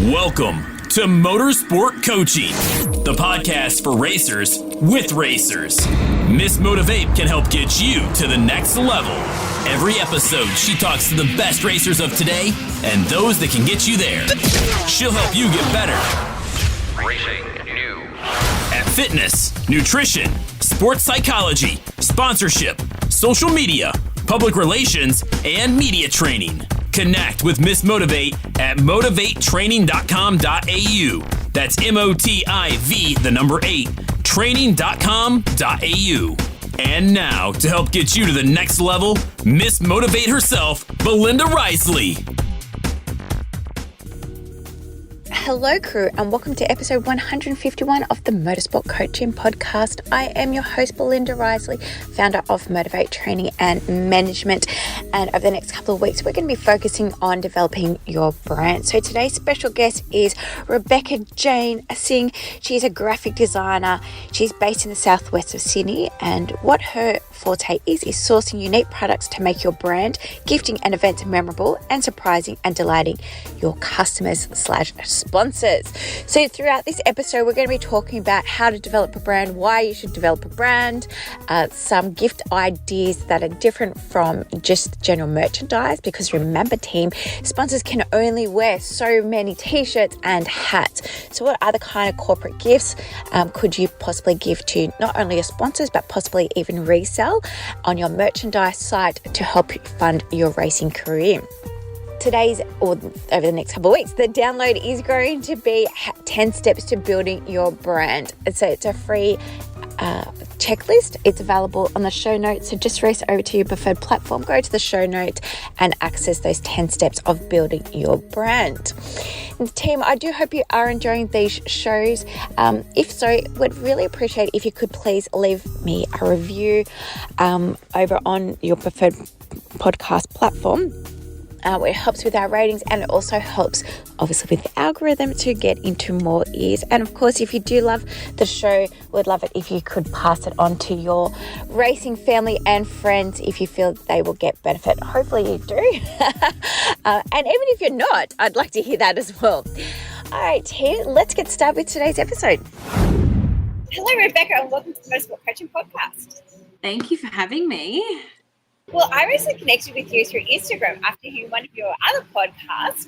Welcome to Motorsport Coaching, the podcast for racers with racers. Miss Motivate can help get you to the next level. Every episode, she talks to the best racers of today and those that can get you there. She'll help you get better. Racing news. At fitness, nutrition, sports psychology, sponsorship, social media, public relations, and media training. Connect with Miss Motivate at motivatetraining.com.au. That's MOTIV, 8, training.com.au. And now, to help get you to the next level, Miss Motivate herself, Belinda Risley. Hello, crew, and welcome to episode 151 of the Motorsport Coaching Podcast. I am your host, Belinda Risley, founder of Motivate Training and Management. And over the next couple of weeks, we're going to be focusing on developing your brand. So today's special guest is Rebecca Jane Singh. She's a graphic designer. She's based in the southwest of Sydney, and what her forte is sourcing unique products to make your brand, gifting, and events memorable and surprising and delighting your customers/sponsors. So throughout this episode, we're going to be talking about how to develop a brand, why you should develop a brand, some gift ideas that are different from just general merchandise, because remember, team, sponsors can only wear so many t-shirts and hats. So what other kind of corporate gifts could you possibly give to not only your sponsors, but possibly even resell on your merchandise site to help you fund your racing career? Today's, or over the next couple of weeks, the download is going to be 10 steps to building your brand. And so it's a free checklist. It's available on the show notes. So just race over to your preferred platform, go to the show notes and access those 10 steps of building your brand. And team, I do hope you are enjoying these shows. If so, would really appreciate if you could please leave me a review over on your preferred podcast platform. It helps with our ratings, and it also helps obviously with the algorithm to get into more ears. And of course, if you do love the show, we'd love it if you could pass it on to your racing family and friends if you feel they will get benefit. Hopefully you do. And even if you're not, I'd like to hear that as well. All right, here, let's get started with today's episode. Hello, Rebecca, and welcome to the Motorsport Coaching Podcast. Thank you for having me. Well, I recently connected with you through Instagram after hearing one of your other podcasts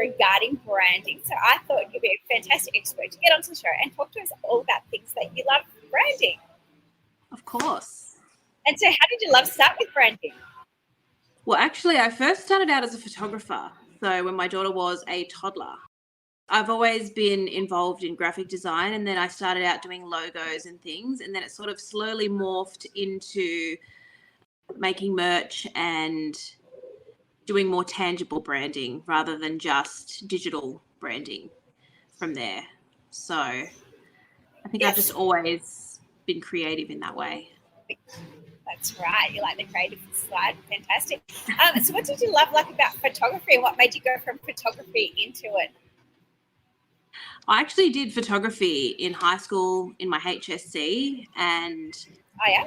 regarding branding. So I thought you'd be a fantastic expert to get onto the show and talk to us all about things that you love branding. Of course. And so how did you start with branding? Well, actually, I first started out as a photographer. So when my daughter was a toddler, I've always been involved in graphic design, and then I started out doing logos and things, and then it sort of slowly morphed into making merch and doing more tangible branding rather than just digital branding from there. So I think I've just always been creative in that way. That's right. You like the creative side. Fantastic. So what did you love about photography, and what made you go from photography into it? I actually did photography in high school in my HSC, and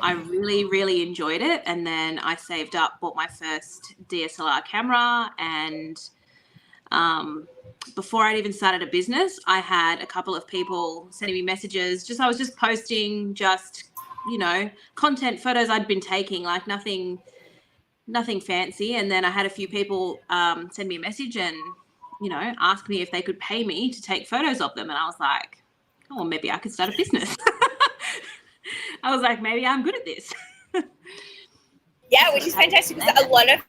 I really, really enjoyed it. And then I saved up, bought my first DSLR camera, and before I'd even started a business, I had a couple of people sending me messages. I was just posting content, photos I'd been taking, like nothing fancy. And then I had a few people send me a message and, ask me if they could pay me to take photos of them. And I was like, oh, well, maybe I could start a business. I was like, maybe I'm good at this. Yeah, which is fantastic, because a lot of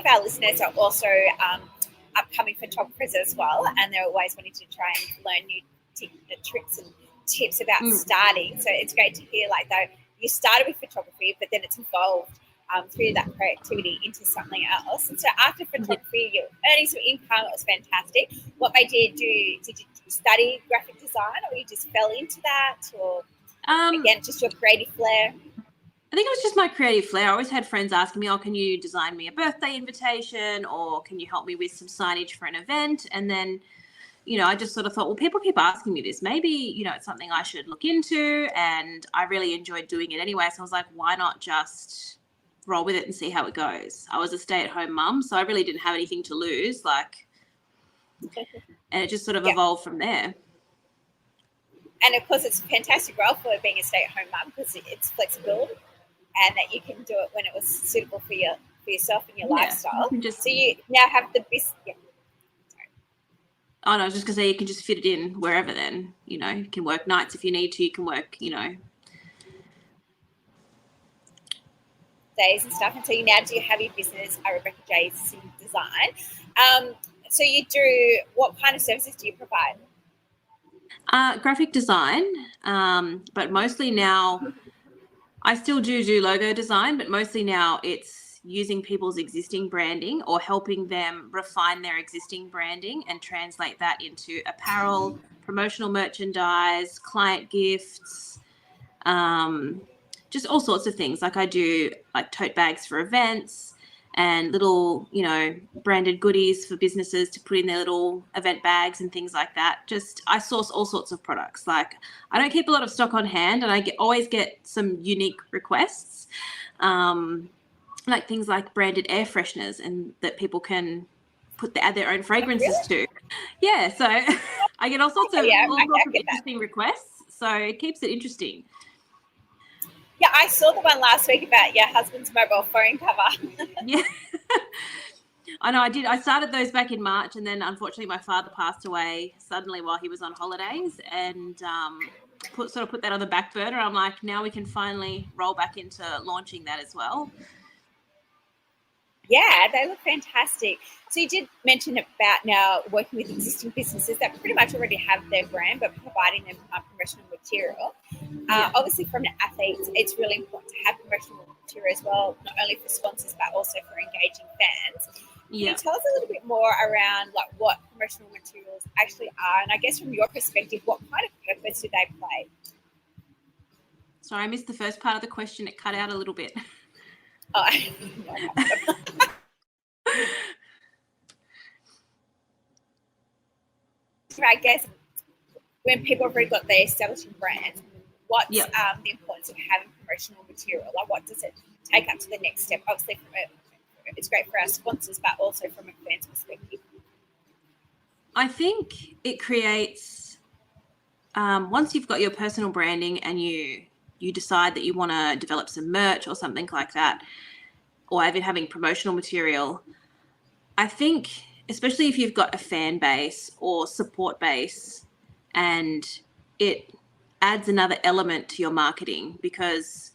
our listeners are also upcoming photographers as well, and they're always wanting to try and learn new tricks and tips about starting. So it's great to hear though you started with photography, but then it's evolved through that creativity into something else. And so after photography, you're earning some income. It was fantastic. What made you do? Did you study graphic design, or you just fell into that, or again just your creative flair? I think it was just my creative flair. I always had friends asking me, oh, can you design me a birthday invitation, or can you help me with some signage for an event? And then, I just sort of thought, well, people keep asking me this. Maybe, it's something I should look into. And I really enjoyed doing it anyway. So I was like, why not just, roll with it and see how it goes. I was a stay-at-home mum, so I really didn't have anything to lose, and it just sort of evolved from there. And of course, it's a fantastic role for being a stay-at-home mum because it's flexible, and that you can do it when it was suitable for yourself and your lifestyle. So you now have the best. Yeah. Oh, no, I was just going to say you can just fit it in wherever then, you can work nights if you need to, you can work, days and stuff. And so you now do have your business, Rebecca J's Design. So you do, what kind of services do you provide? Graphic design, but mostly now I still do logo design, but mostly now it's using people's existing branding or helping them refine their existing branding and translate that into apparel, promotional merchandise, client gifts, just all sorts of things. Like I do like tote bags for events and little, branded goodies for businesses to put in their little event bags and things like that. Just I source all sorts of products. Like I don't keep a lot of stock on hand, and I always get some unique requests. Like things like branded air fresheners and that people can add their own fragrances to. Yeah, so I get all sorts of interesting requests. So it keeps it interesting. Yeah, I saw the one last week about your husband's mobile phone cover. Yeah. I know I did. I started those back in March, and then unfortunately my father passed away suddenly while he was on holidays, and put that on the back burner. I'm like, now we can finally roll back into launching that as well. Yeah, they look fantastic. So you did mention about now working with existing businesses that pretty much already have their brand, but providing them promotional material. Obviously, from the athletes, it's really important to have promotional material as well, not only for sponsors, but also for engaging fans. Can you tell us a little bit more around like what promotional materials actually are? And I guess from your perspective, what kind of purpose do they play? Sorry, I missed the first part of the question. It cut out a little bit. Oh, I guess when people have already got their establishing brands, what's the importance of having promotional material? Like, what does it take up to the next step? Obviously, it's great for our sponsors, but also from a fan's perspective. I think it creates, once you've got your personal branding and you decide that you want to develop some merch or something like that, or even having promotional material, I think, especially if you've got a fan base or support base, and it adds another element to your marketing because,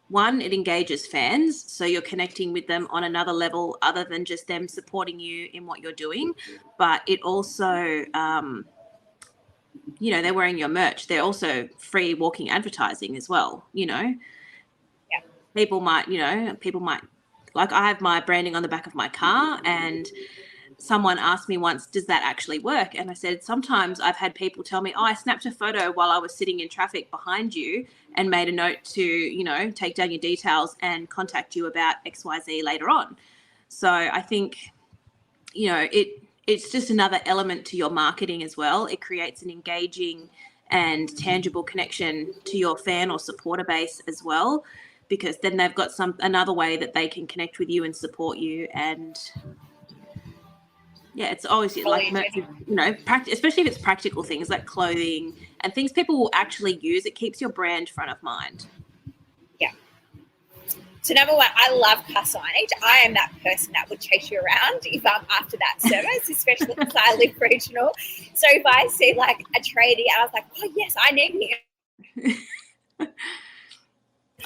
one, it engages fans, so you're connecting with them on another level other than just them supporting you in what you're doing, but it also, they're wearing your merch. They're also free walking advertising as well, Yeah. People might, like I have my branding on the back of my car, and someone asked me once, does that actually work? And I said, sometimes I've had people tell me, I snapped a photo while I was sitting in traffic behind you and made a note to, take down your details and contact you about XYZ later on. So I think, it's just another element to your marketing as well. It creates an engaging and tangible connection to your fan or supporter base as well, because then they've got another way that they can connect with you and support you. And yeah, it's always like, especially if it's practical things like clothing and things people will actually use. It keeps your brand front of mind. Yeah. So number one, I love car signage. I am that person that would chase you around if I'm after that service, especially because I live regional. So if I see like a tradie, I was like, oh yes, I need you.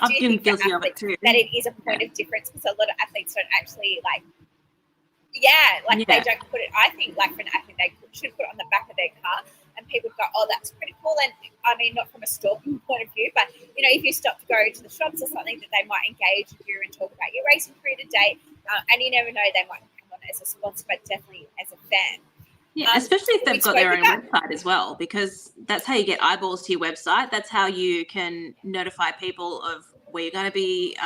I've been guilty of it too. That it is a point of difference because a lot of athletes don't actually they don't put it. I think like for an athlete, they should put it on the back of their car, and people go, "Oh, that's pretty cool." And I mean, not from a stalking point of view, but if you stop to go to the shops or something, that they might engage with you and talk about your racing career to date, and you never know, they might come on as a sponsor, but definitely as a fan. Yeah, especially if they've got their own website as well, because that's how you get eyeballs to your website. That's how you can notify people of where you're going to be,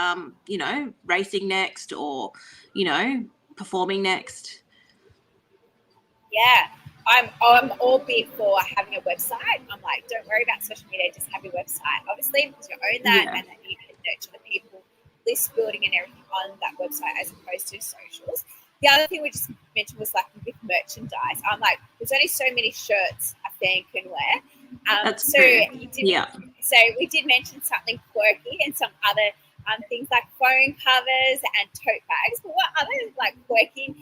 racing next or, performing next. Yeah, I'm all big for having a website. I'm like, don't worry about social media, just have your website. Obviously, because you own that and then you can nurture the people list building and everything on that website as opposed to socials. The other thing we just mentioned was like with merchandise. I'm like, there's only so many shirts a fan can wear. That's so true. yeah. So we did mention something quirky and some other things like phone covers and tote bags. But what other like quirky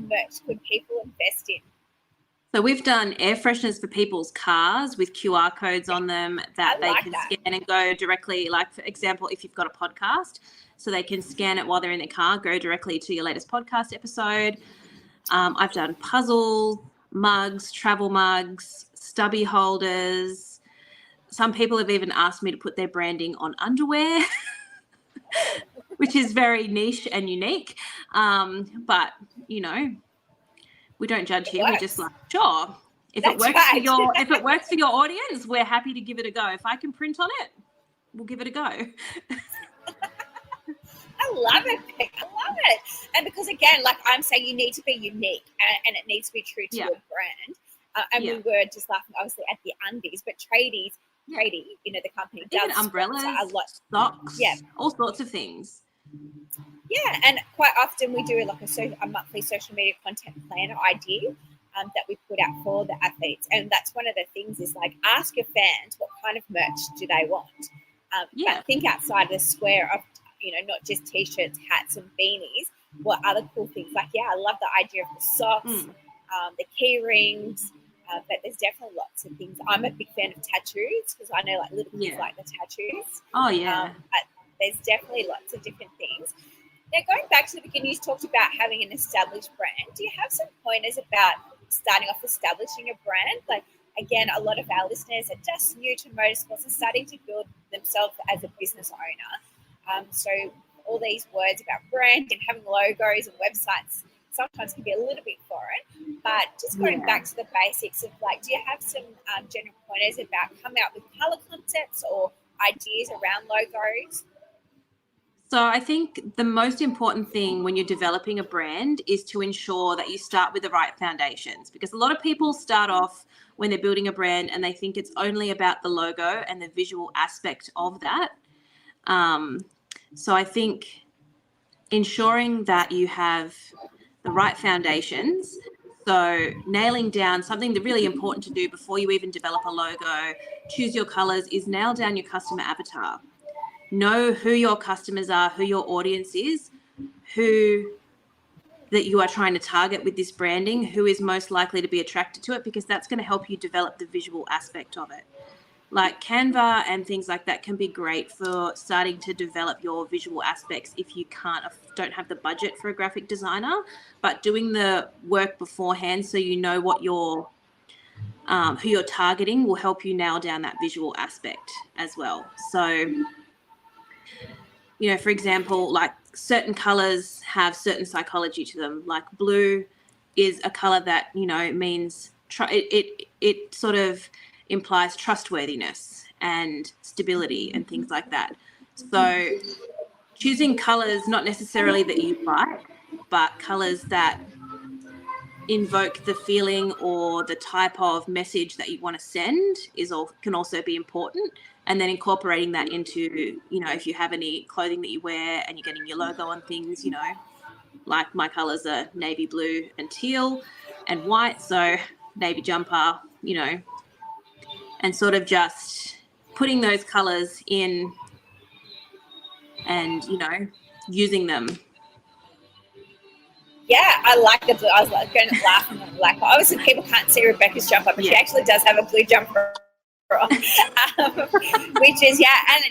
merch could people invest in? So we've done air fresheners for people's cars with QR codes on them that they can scan and go directly, like for example, if you've got a podcast, so they can scan it while they're in their car, go directly to your latest podcast episode. I've done puzzles, mugs, travel mugs, stubby holders. Some people have even asked me to put their branding on underwear, which is very niche and unique. But, you know, we don't judge here. We're just like, sure. If it works for your audience, we're happy to give it a go. If I can print on it, we'll give it a go. I love it. I love it. And because again, like I'm saying, you need to be unique and it needs to be true to your brand. We were just laughing obviously at the undies, but Tradie, you know, the company does umbrellas, a lot, socks, all sorts of things. Yeah, and quite often we do like a monthly social media content planner idea that we put out for the athletes. And that's one of the things is like ask your fans what kind of merch do they want. But think outside of the square of, you know, not just T-shirts, hats and beanies. What other cool things? Like, I love the idea of the socks, the key rings, but there's definitely lots of things. I'm a big fan of tattoos because I know like little kids like the tattoos. Oh, yeah. But there's definitely lots of different things. Now, going back to the beginning, you talked about having an established brand. Do you have some pointers about starting off establishing a brand? Like, again, a lot of our listeners are just new to motorsports and starting to build themselves as a business owner. So all these words about brand and having logos and websites sometimes can be a little bit foreign. But just going back to the basics of like, do you have some general pointers about coming up with colour concepts or ideas around logos? So I think the most important thing when you're developing a brand is to ensure that you start with the right foundations, because a lot of people start off when they're building a brand and they think it's only about the logo and the visual aspect of that. So I think ensuring that you have the right foundations, so nailing down something that's really important to do before you even develop a logo, choose your colors, is nail down your customer avatar. Know who your customers are, who your audience is, who that you are trying to target with this branding, who is most likely to be attracted to it, because that's going to help you develop the visual aspect of it. Like Canva and things like that can be great for starting to develop your visual aspects if you don't have the budget for a graphic designer, but doing the work beforehand so you know what who you're targeting will help you nail down that visual aspect as well. So, you know, for example, like certain colors have certain psychology to them. Like blue is a color that, you know, means it sort of implies trustworthiness and stability and things like that. So choosing colors, not necessarily that you like, but colors that invoke the feeling or the type of message that you want to send can also be important. And then incorporating that into, you know, if you have any clothing that you wear and you're getting your logo on things, you know, like my colors are navy blue and teal and white. So navy jumper, you know, and sort of just putting those colors in and, you know, using them. Yeah, I like the blue. I was like, going to laugh and like, obviously people can't see Rebecca's jumper, but she actually does have a blue jumper on, which is, and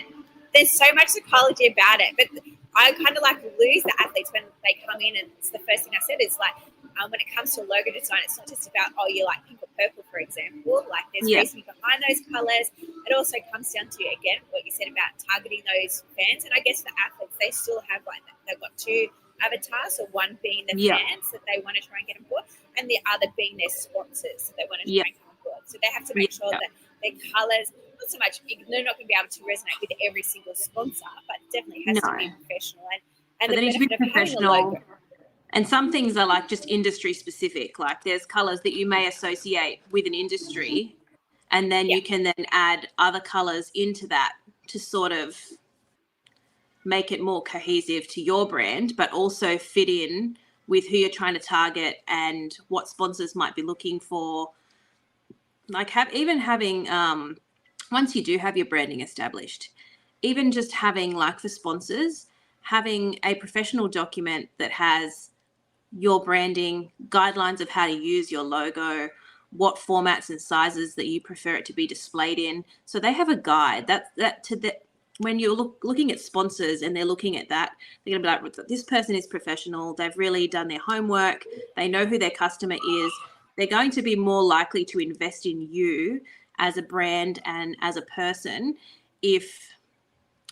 there's so much psychology about it. But I kind of like lose the athletes when they come in, and it's the first thing I said is like, when it comes to logo design, it's not just about, you like pink or purple, for example. Like there's reasoning behind those colours. It also comes down to, again, what you said about targeting those fans. And I guess for athletes, they still have they've got two avatars, so one being the fans that they want to try and get on board, and the other being their sponsors that they want to try and get on board. So they have to make sure that their colours, not so much, they're not going to be able to resonate with every single sponsor, but definitely has to be professional. And they need to be professional. And some things are like just industry specific. Like there's colours that you may associate with an industry, and then you can then add other colours into that to sort of make it more cohesive to your brand, but also fit in with who you're trying to target and what sponsors might be looking for. Like having once you do have your branding established, even just having, like, for sponsors, having a professional document that has your branding, guidelines of how to use your logo, what formats and sizes that you prefer it to be displayed in. So they have a guide when you're looking at sponsors and they're looking at that, they're going to be like, this person is professional. They've really done their homework. They know who their customer is. They're going to be more likely to invest in you as a brand and as a person if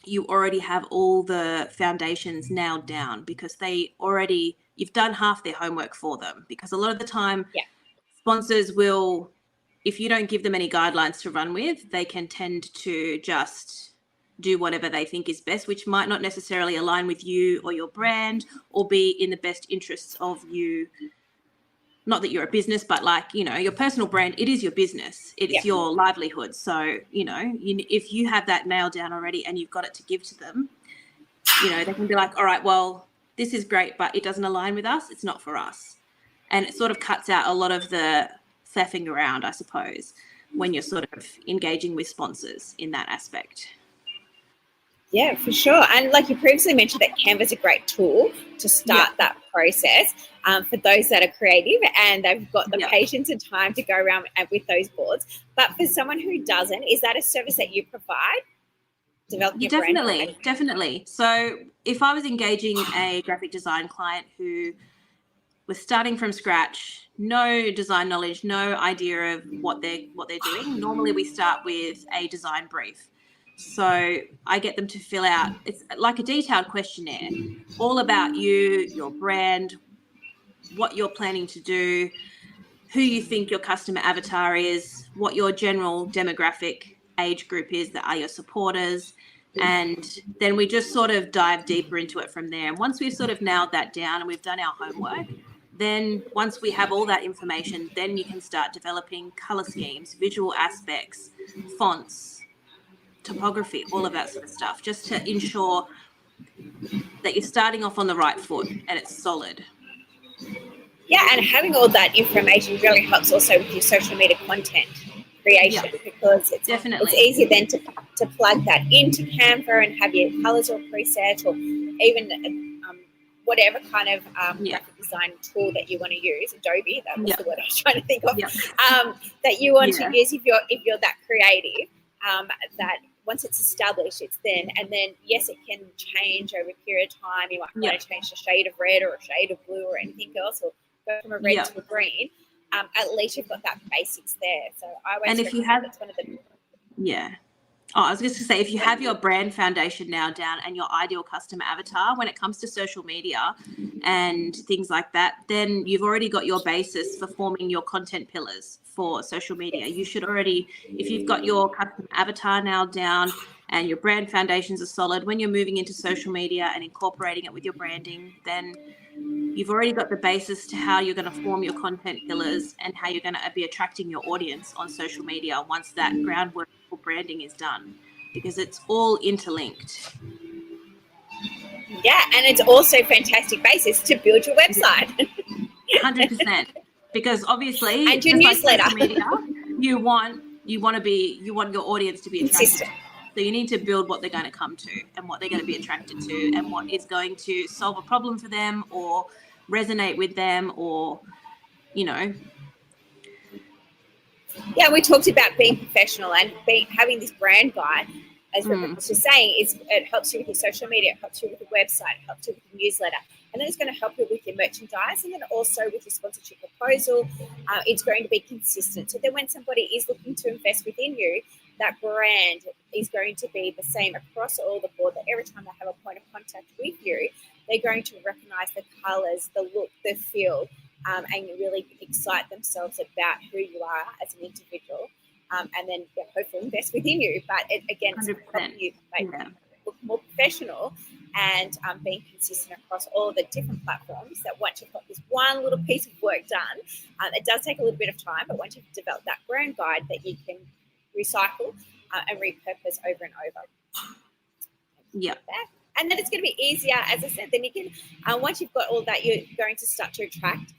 you already have all the foundations nailed down, because you've done half their homework for them. Because a lot of the time, sponsors will, if you don't give them any guidelines to run with, they can tend to just do whatever they think is best, which might not necessarily align with you or your brand or be in the best interests of you. Not that you're a business, but, like, you know, your personal brand, it is your business. It's your livelihood. So, you know, if you have that nailed down already and you've got it to give to them, you know, they can be like, all right, well, this is great, but it doesn't align with us. It's not for us. And it sort of cuts out a lot of the faffing around, I suppose, when you're sort of engaging with sponsors in that aspect. Yeah, for sure. And like you previously mentioned, that Canva's a great tool to start that process for those that are creative and they've got the patience and time to go around with those boards. But for someone who doesn't, is that a service that you provide? Definitely. So if I was engaging a graphic design client who was starting from scratch, no design knowledge, no idea of what they're doing, normally we start with a design brief. So I get them to fill out, it's like a detailed questionnaire, all about you, your brand, what you're planning to do, who you think your customer avatar is, what your general demographic age group is that are your supporters. And then we just sort of dive deeper into it from there. And once we've sort of nailed that down and we've done our homework, then once we have all that information, then you can start developing color schemes, visual aspects, fonts, topography, all of that sort of stuff, just to ensure that you're starting off on the right foot and it's solid. Yeah, and having all that information really helps also with your social media content creation because it's easy then to plug that into Canva and have your colours all preset, or even whatever kind of graphic design tool that you want to use, Adobe, that was the word I was trying to think of, that you want to use if you're that creative, that once it's established, it's then, and then, yes, it can change over a period of time. You might want to change the shade of red or a shade of blue or anything else, or go from a red to a green. At least you've got that basics there. So I always recommend that's one of the... I was just going to say, if you have your brand foundation now down and your ideal customer avatar, when it comes to social media and things like that, then you've already got your basis for forming your content pillars for social media. You should already, if you've got your customer avatar now down and your brand foundations are solid, when you're moving into social media and incorporating it with your branding, then you've already got the basis to how you're going to form your content pillars and how you're going to be attracting your audience on social media once that groundwork for branding is done, because it's all interlinked. Yeah, and it's also fantastic basis to build your website. 100%. Because obviously, and your newsletter, like media, you want your audience to be attracted. Consistent. So you need to build what they're going to come to and what they're going to be attracted to and what is going to solve a problem for them or resonate with them, or, you know. Yeah, we talked about being professional and having this brand guide, as Rebecca was just saying, it helps you with your social media, it helps you with your website, it helps you with your newsletter, and then it's going to help you with your merchandise, and then also with your sponsorship proposal. It's going to be consistent. So then when somebody is looking to invest within you, that brand is going to be the same across all the board, that every time they have a point of contact with you, they're going to recognize the colours, the look, the feel, and really excite themselves about who you are as an individual, and then hopefully invest within you. But it's helping you make look more professional and being consistent across all the different platforms, that once you've got this one little piece of work done, it does take a little bit of time, but once you've developed that brand guide, that you can recycle and repurpose over and over. Yeah. And then it's going to be easier, as I said, then you can, once you've got all that, you're going to start to attract,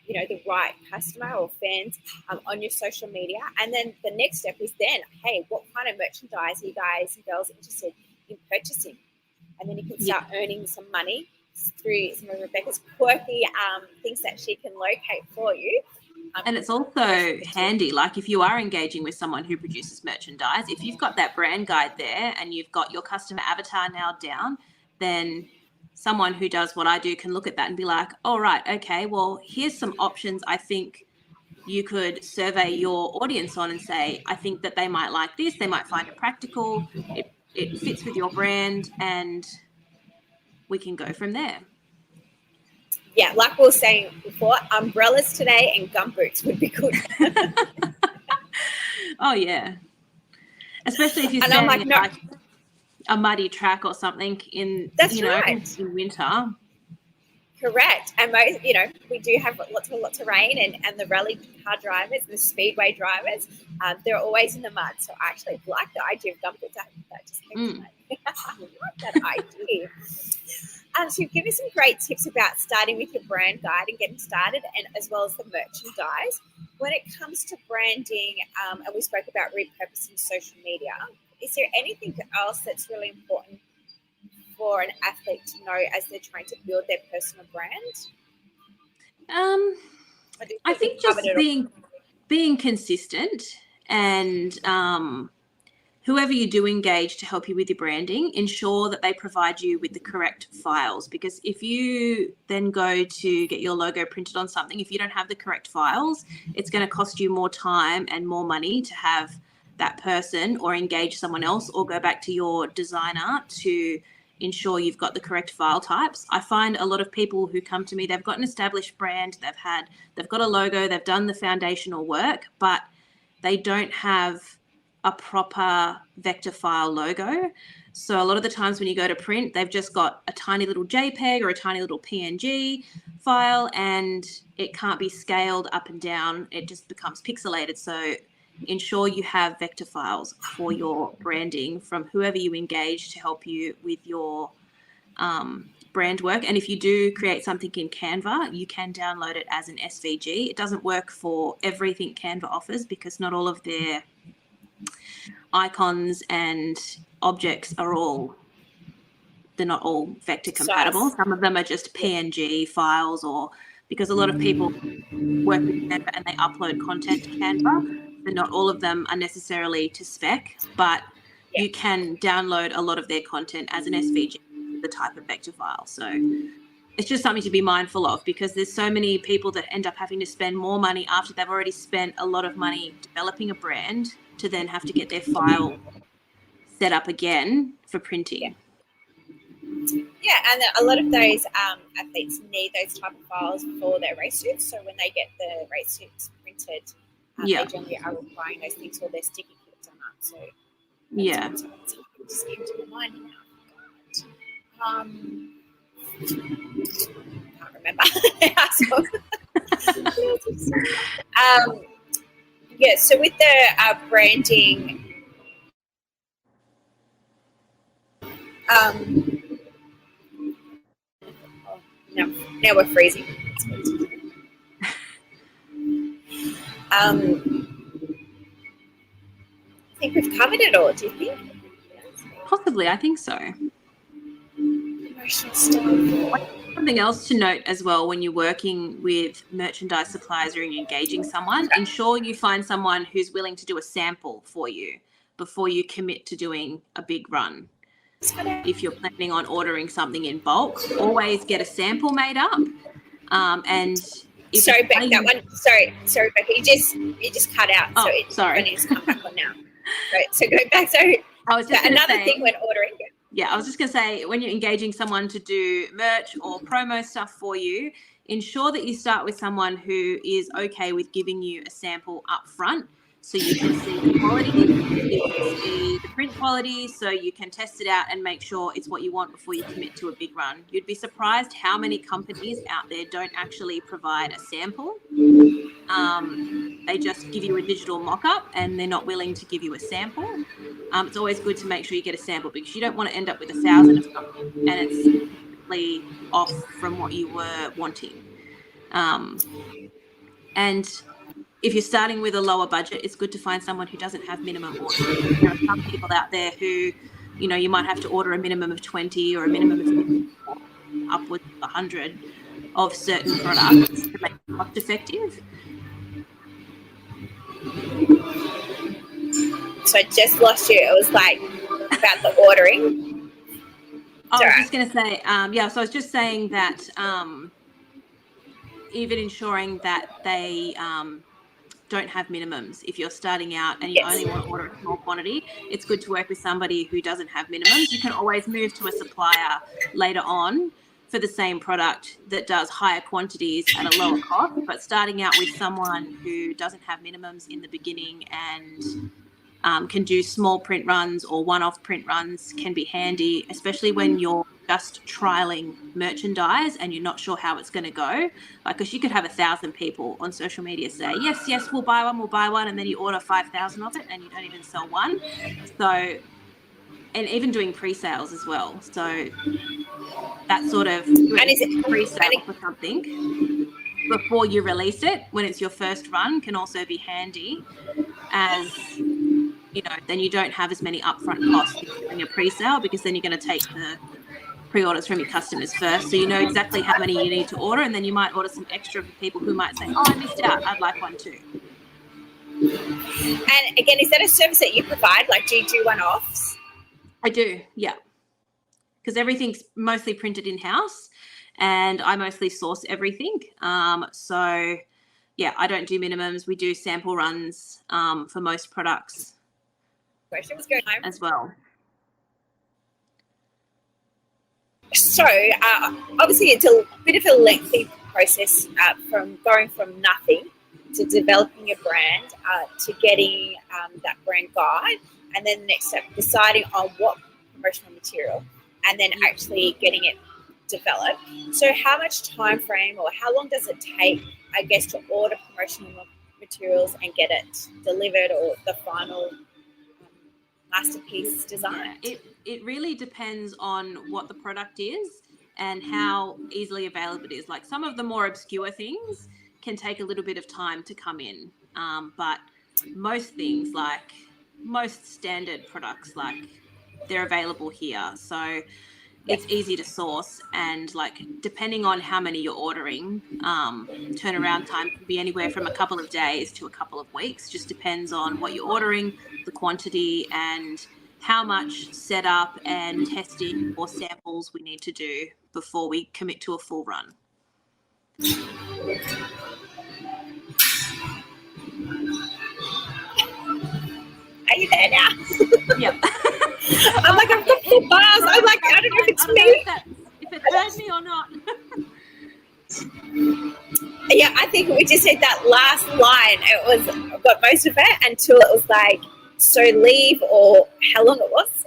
the right customer or fans on your social media. And then the next step is then, hey, what kind of merchandise are you guys and girls interested in purchasing? And then you can start earning some money through some of Rebecca's quirky things that she can locate for you. And it's also handy, like if you are engaging with someone who produces merchandise, if you've got that brand guide there and you've got your customer avatar nailed down, then someone who does what I do can look at that and be like, all right, okay, well, here's some options I think you could survey your audience on and say, I think that they might like this, they might find it practical, it fits with your brand, and we can go from there. Yeah, like we were saying before, umbrellas today and gumboots would be good. Oh, yeah. Especially if you're And I'm standing like, like a muddy track or something in, right. in winter. Correct. And most, we do have lots of rain, and the rally car drivers, the speedway drivers, they're always in the mud. So I actually like the idea of gumboots. That just came to mind. I like that idea. So you've given some great tips about starting with your brand guide and getting started, and as well as the merchandise. When it comes to branding, and we spoke about repurposing social media, is there anything else that's really important for an athlete to know as they're trying to build their personal brand? I think just being consistent, and whoever you do engage to help you with your branding, ensure that they provide you with the correct files. Because if you then go to get your logo printed on something, if you don't have the correct files, it's going to cost you more time and more money to have that person or engage someone else or go back to your designer to ensure you've got the correct file types. I find a lot of people who come to me, they've got an established brand, they've got a logo, they've done the foundational work, but they don't have a proper vector file logo. So a lot of the times when you go to print, they've just got a tiny little JPEG or a tiny little PNG file, and it can't be scaled up and down. It just becomes pixelated. So ensure you have vector files for your branding from whoever you engage to help you with your brand work. And if you do create something in Canva, you can download it as an SVG. It doesn't work for everything Canva offers because not all of their icons and objects they're not all vector compatible. Some of them are just PNG files, or because a lot of people work with Canva and they upload content to Canva, but not all of them are necessarily to spec, but you can download a lot of their content as an SVG, the type of vector file. So it's just something to be mindful of, because there's so many people that end up having to spend more money after they've already spent a lot of money developing a brand to then have to get their file set up again for printing. Yeah, and a lot of those athletes need those type of files for their race suits. So when they get the race suits printed, they generally are requiring those things for their sticky clips on that. So just came to my mind now. Can't remember. So with the branding, now we're freezing. I think we've covered it all. Do you think? Possibly, I think so. Something else to note as well when you're working with merchandise suppliers or you're engaging someone, ensure you find someone who's willing to do a sample for you before you commit to doing a big run. If you're planning on ordering something in bulk, always get a sample made up. And if sorry, Beck, that one. Sorry, Becca, you just cut out. Oh, so sorry. I need to come back on now. Right, so go back. So I was just another say, thing when ordering. Yeah, I was just going to say, when you're engaging someone to do merch or promo stuff for you, ensure that you start with someone who is okay with giving you a sample up front so you can see the quality, you can see the print quality, so you can test it out and make sure it's what you want before you commit to a big run. You'd be surprised how many companies out there don't actually provide a sample. And they just give you a digital mock-up and they're not willing to give you a sample. It's always good to make sure you get a sample because you don't want to end up with 1,000 of something and it's completely off from what you were wanting. And if you're starting with a lower budget, it's good to find someone who doesn't have minimum orders. There are some people out there who, you might have to order a minimum of 20 or a minimum of 50, upwards of 100 of certain products to make it cost effective. So I just lost you. It was like about the ordering. I was just going to say, so I was just saying that even ensuring that they don't have minimums. If you're starting out and you only want to order a small quantity, it's good to work with somebody who doesn't have minimums. You can always move to a supplier later on for the same product that does higher quantities at a lower cost, but starting out with someone who doesn't have minimums in the beginning and can do small print runs or one-off print runs can be handy, especially when you're just trialing merchandise and you're not sure how it's going to go. Because you could have 1,000 people on social media say, yes, we'll buy one, and then you order 5,000 of it and you don't even sell one. So, and even doing pre-sales as well. So that sort of pre-sale for something before you release it when it's your first run can also be handy, as then you don't have as many upfront costs in your pre-sale, because then you're going to take the pre-orders from your customers first, so you know exactly how many you need to order, and then you might order some extra for people who might say, I missed out, I'd like one too. And again, is that a service that you provide? Like, do you do one-offs? I do, yeah, because everything's mostly printed in-house and I mostly source everything. So yeah, I don't do minimums. We do sample runs for most products as well. So obviously it's a bit of a lengthy process from going from nothing to developing your brand to getting that brand guide, and then the next step, deciding on what promotional material, and then actually getting it developed. So how much time frame or how long does it take, I guess, to order promotional materials and get it delivered, or the final masterpiece design? Yeah, it really depends on what the product is and how easily available it is. Like, some of the more obscure things can take a little bit of time to come in, but most things, like most standard products, like, they're available here, so it's easy to source. And like, depending on how many you're ordering, turnaround time can be anywhere from a couple of days to a couple of weeks. Just depends on what you're ordering, the quantity, and how much setup and testing or samples we need to do before we commit to a full run. Are you there now? Yep. I'm like, I've got full bars. I'm like, I don't know if it's me. If it heard me or not. Yeah, I think we just said that last line. It was, I got most of it until it was like, so leave, or how long it was.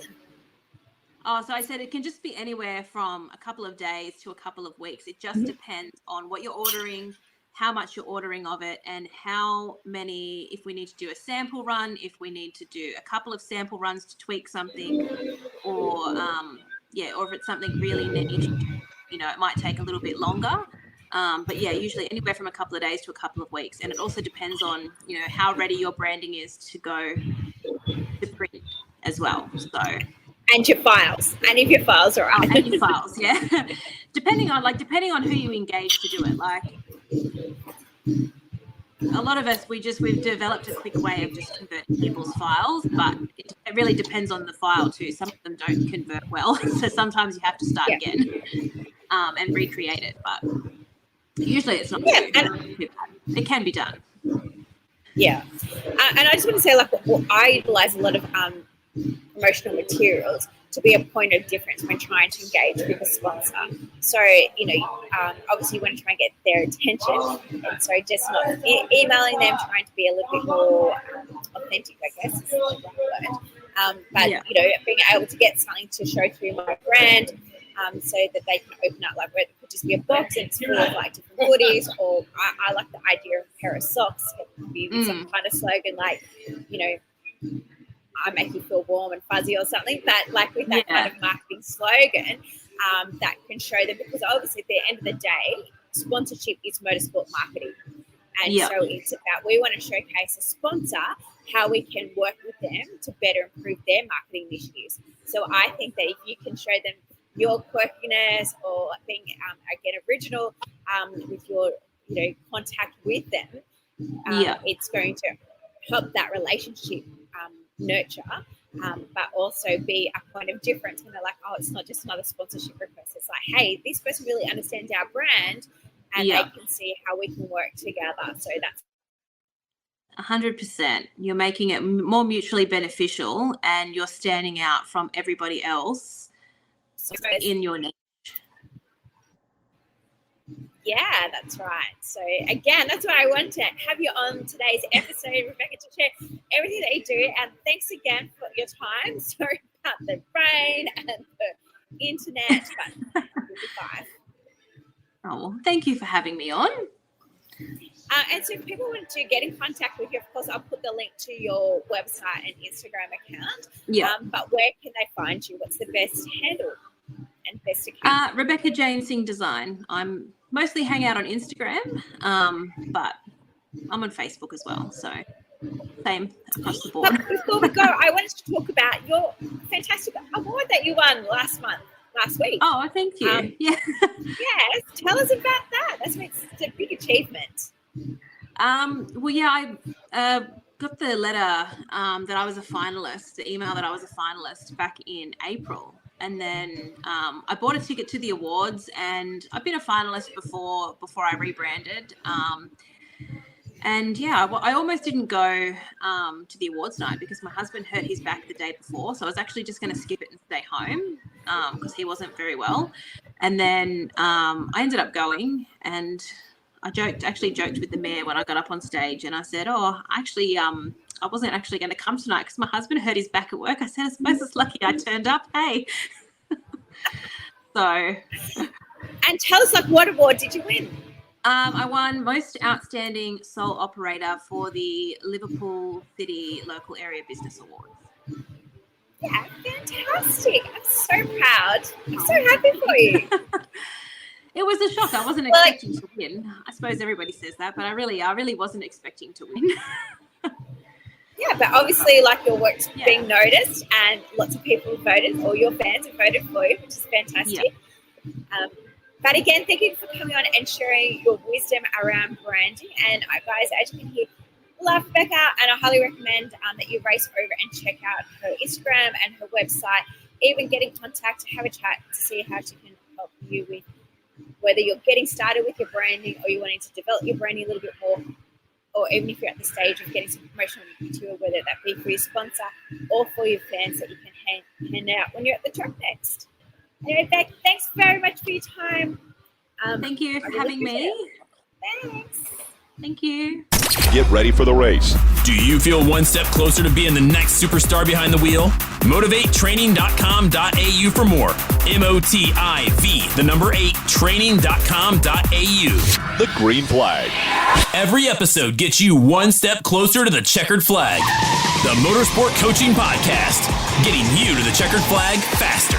Oh, so I said it can just be anywhere from a couple of days to a couple of weeks. It just depends on what you're ordering, how much you're ordering of it, and how many, if we need to do a sample run, if we need to do a couple of sample runs to tweak something, or or if it's something really niche, it might take a little bit longer. But yeah, usually anywhere from a couple of days to a couple of weeks. And it also depends on, how ready your branding is to go to print as well. So. And your files, and if your files are right. And your files, yeah. depending on who you engage to do it. Like, a lot of us, we've developed a quick way of just converting people's files, but it really depends on the file too. Some of them don't convert well, so sometimes you have to start again and recreate it. But usually it's not too bad. It can be done. Yeah, and I just want to say, like, I utilize a lot of promotional materials to be a point of difference when trying to engage with a sponsor. So, obviously you want to try and get their attention, and so just not emailing them, trying to be a little bit more authentic, I guess is the wrong word. But being able to get something to show through my brand, so that they can open up, like, where it could just be a box and it's full of like different goodies, or I like the idea of a pair of socks, get be with some kind of slogan like, you know, I make you feel warm and fuzzy or something, but like with that kind of marketing slogan that can show them, because obviously at the end of the day, sponsorship is motorsport marketing. And so it's about, we want to showcase a sponsor, how we can work with them to better improve their marketing initiatives. So I think that if you can show them your quirkiness or being, again, original with your, you know, contact with them, it's going to help that relationship nurture, but also be a point of difference when they're like, oh, it's not just another sponsorship request. It's like, hey, this person really understands our brand, and they can see how we can work together. So that's 100%. You're making it more mutually beneficial, and you're standing out from everybody else in your niche. Yeah, that's right. So again, that's why I wanted to have you on today's episode, Rebecca, to share everything that you do. And thanks again for your time. Sorry about the rain and the internet, but we'll be fine. Oh, well, thank you for having me on. And so if people want to get in contact with you, of course, I'll put the link to your website and Instagram account. Yeah. But where can they find you? What's the best handle and best account? Rebecca Jane Singh Design. I'm mostly hang out on Instagram, but I'm on Facebook as well. So same across the board. But before we go, I wanted to talk about your fantastic award that you won last week. Oh, thank you. Yes, tell us about that. It's a big achievement. I got the letter that I was a finalist, the email that I was a finalist back in April. And then I bought a ticket to the awards, and I've been a finalist before I rebranded. I almost didn't go to the awards night because my husband hurt his back the day before. So I was actually just going to skip it and stay home because he wasn't very well. And then I ended up going, and I joked with the mayor when I got up on stage, and I said, I wasn't actually going to come tonight because my husband hurt his back at work. I said, I suppose it's lucky I turned up. Hey. And tell us, what award did you win? I won Most Outstanding Sole Operator for the Liverpool City Local Area Business Awards. Yeah, fantastic. I'm so proud. I'm so happy for you. It was a shock. I wasn't expecting to win. I suppose everybody says that, but I really wasn't expecting to win. Yeah, but obviously, your work's being noticed, and lots of people voted, or your fans have voted for you, which is fantastic. Yeah. But again, thank you for coming on and sharing your wisdom around branding. And guys, as you can hear, love Becca, and I highly recommend that you race over and check out her Instagram and her website. Even get in contact, have a chat to see how she can help you with whether you're getting started with your branding or you're wanting to develop your branding a little bit more, or even if you're at the stage of getting some promotional material, whether that be for your sponsor or for your fans that you can hand out when you're at the track next. Anyway, Beck, thanks very much for your time. Thank you for having me. Thanks. Thank you. Get ready for the race. Do you feel one step closer to being the next superstar behind the wheel? MotivateTraining.com.au for more. MOTIV, 8training.com.au. The green flag. Every episode gets you one step closer to the checkered flag. The Motorsport Coaching Podcast, getting you to the checkered flag faster.